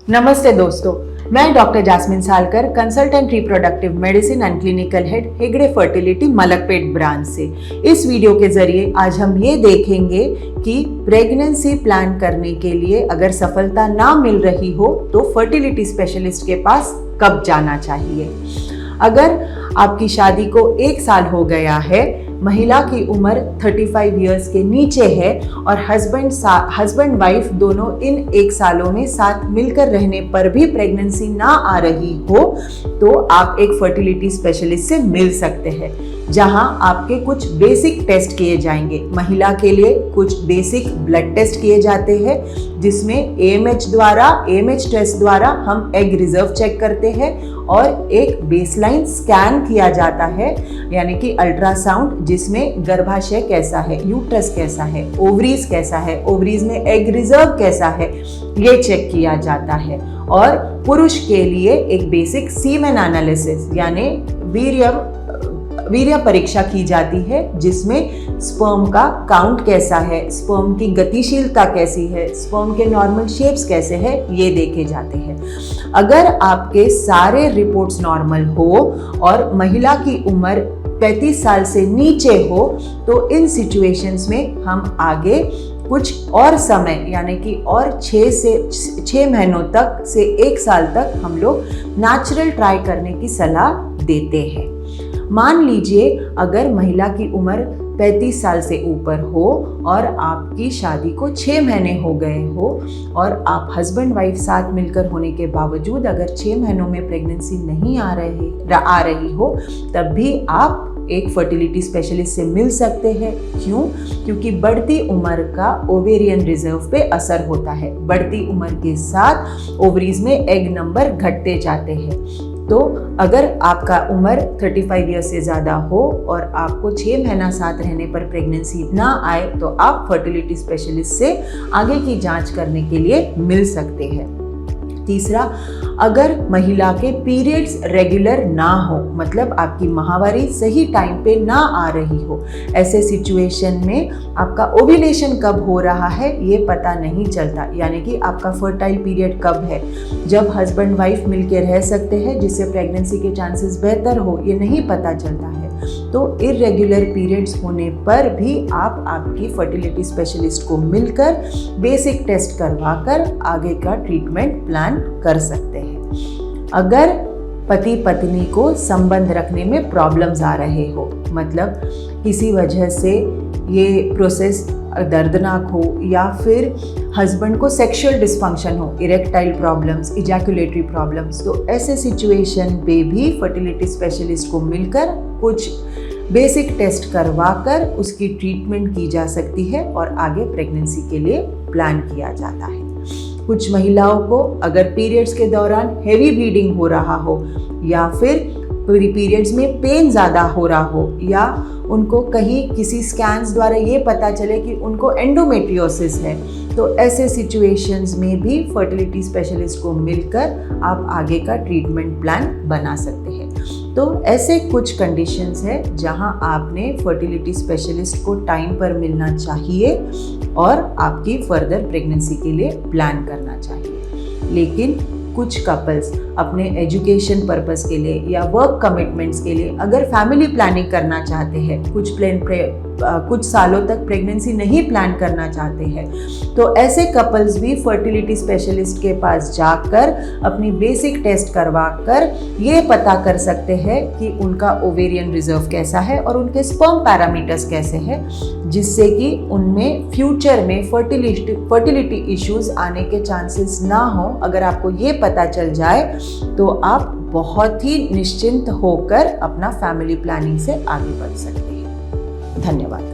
नमस्ते दोस्तों, मैं doctor jasmine Salkar, consultant reproductive medicine and clinical head, Hegde fertility Malakpet branch से। इस वीडियो के जरिए आज हम ये देखेंगे कि प्रेगनेंसी प्लान करने के लिए अगर सफलता ना मिल रही हो तो फर्टिलिटी स्पेशलिस्ट के पास कब जाना चाहिए। अगर आपकी शादी को 1 साल हो गया है, महिला की उम्र 35 इयर्स के नीचे है और हस्बैंड वाइफ दोनों इन 1 सालों में साथ मिलकर रहने पर भी प्रेगनेंसी ना आ रही हो तो आप एक फर्टिलिटी स्पेशलिस्ट से मिल सकते हैं, जहां आपके कुछ बेसिक टेस्ट किए जाएंगे। महिला के लिए कुछ बेसिक ब्लड टेस्ट किए जाते हैं, जिसमें AMH टेस्ट द्वारा हम एग रिजर्व चेक करते हैं और एक बेसलाइन स्कैन किया जाता है, यानी कि अल्ट्रासाउंड, जिसमें गर्भाशय कैसा है, यूट्रस कैसा है, ओवरीज कैसा है, ओवरीज में एग रिजर्व कैसा है, ये चेक किया जाता है। और पुरुष के लिए एक बेसिक सीमेन एनालिसिस यानी वीर्य परीक्षा की जाती है, जिसमें स्पर्म का काउंट कैसा है, स्पर्म की गतिशीलता कैसी है, स्पर्म के नॉर्मल शेप्स कैसे हैं, ये देखे जाते हैं। अगर आपके सारे रिपोर्ट्स नॉर्मल हो और महिला की उम्र 35 साल से नीचे हो तो इन सिचुएशंस में हम आगे कुछ और समय यानी कि और 6 महीनों तक से 1 साल तक हम लोग नेचुरल ट्राई करने की सलाह देते हैं। मान लीजिए अगर महिला की उम्र 35 साल से ऊपर हो और आपकी शादी को 6 महीने हो गए हो और आप हस्बैंड वाइफ साथ मिलकर होने के बावजूद अगर 6 महीनों में प्रेगनेंसी नहीं आ रही हो, तब भी आप एक फर्टिलिटी स्पेशलिस्ट से मिल सकते हैं। क्यों? क्योंकि बढ़ती उम्र का ओवेरियन रिजर्व पे असर होता है। बढ़ती उम्र के साथ ओवरीज में एग नंबर घटते जाते हैं। तो अगर आपका उम्र 35 ईयर से ज़्यादा हो और आपको 6 महीना साथ रहने पर प्रेगनेंसी ना आए तो आप फर्टिलिटी स्पेशलिस्ट से आगे की जांच करने के लिए मिल सकते हैं। तीसरा, अगर महिला के पीरियड्स रेगुलर ना हो, मतलब आपकी माहवारी सही टाइम पे ना आ रही हो, ऐसे सिचुएशन में आपका ओव्यूलेशन कब हो रहा है ये पता नहीं चलता, यानी कि आपका फर्टाइल पीरियड कब है, जब हस्बैंड वाइफ मिलके रह सकते हैं जिससे प्रेगनेंसी के चांसेस बेहतर हो, ये नहीं पता चलता है। तो इर्रेगुलर पीरियड्स होने पर भी आप आपकी फर्टिलिटी स्पेशलिस्ट को मिलकर बेसिक टेस्ट करवाकर आगे का ट्रीटमेंट प्लान कर सकते हैं। अगर पति पत्नी को संबंध रखने में प्रॉब्लम्स आ रहे हो, मतलब किसी वजह से ये प्रोसेस दर्दनाक हो या फिर हस्बैंड को सेक्सुअल डिस्फंक्शन हो, इरेक्टाइल प्रॉब्लम्स, इजैकुलेटरी प्रॉब्लम्स, तो ऐसे सिचुएशन पे भी फर्टिलिटी स्पेशलिस्ट को मिलकर कुछ बेसिक टेस्ट करवाकर उसकी ट्रीटमेंट की जा सकती है और आगे प्रेगनेंसी के लिए प्लान किया जाता है। कुछ महिलाओं को अगर पीरियड्स के दौरान हेवी ब्लीडिंग हो रहा हो या फिर पीरियड्स में पेन ज़्यादा हो रहा हो या उनको कहीं किसी स्कैन्स द्वारा ये पता चले कि उनको एंडोमेट्रियोसिस है, तो ऐसे सिचुएशंस में भी फर्टिलिटी स्पेशलिस्ट को मिलकर आप आगे का ट्रीटमेंट प्लान बना सकते हैं। तो ऐसे कुछ कंडीशंस हैं जहां आपने फर्टिलिटी स्पेशलिस्ट को टाइम पर मिलना चाहिए और आपकी फर्दर प्रेगनेंसी के लिए प्लान करना चाहिए। लेकिन कुछ कपल्स अपने एजुकेशन पर्पस के लिए या वर्क कमिटमेंट्स के लिए अगर फैमिली प्लानिंग करना चाहते हैं, कुछ सालों तक प्रेगनेंसी नहीं प्लान करना चाहते हैं, तो ऐसे कपल्स भी फर्टिलिटी स्पेशलिस्ट के पास जाकर अपनी बेसिक टेस्ट करवा कर ये पता कर सकते हैं कि उनका ओवेरियन रिजर्व कैसा है और उनके स्पर्म पैरामीटर्स कैसे हैं, जिससे कि उनमें फ्यूचर में फर्टिलिटी इश्यूज आने के चांसेस ना हो। अगर आपको ये पता चल जाए तो आप बहुत ही निश्चिंत होकर अपना फैमिली प्लानिंग से आगे बढ़ सकते हैं। धन्यवाद।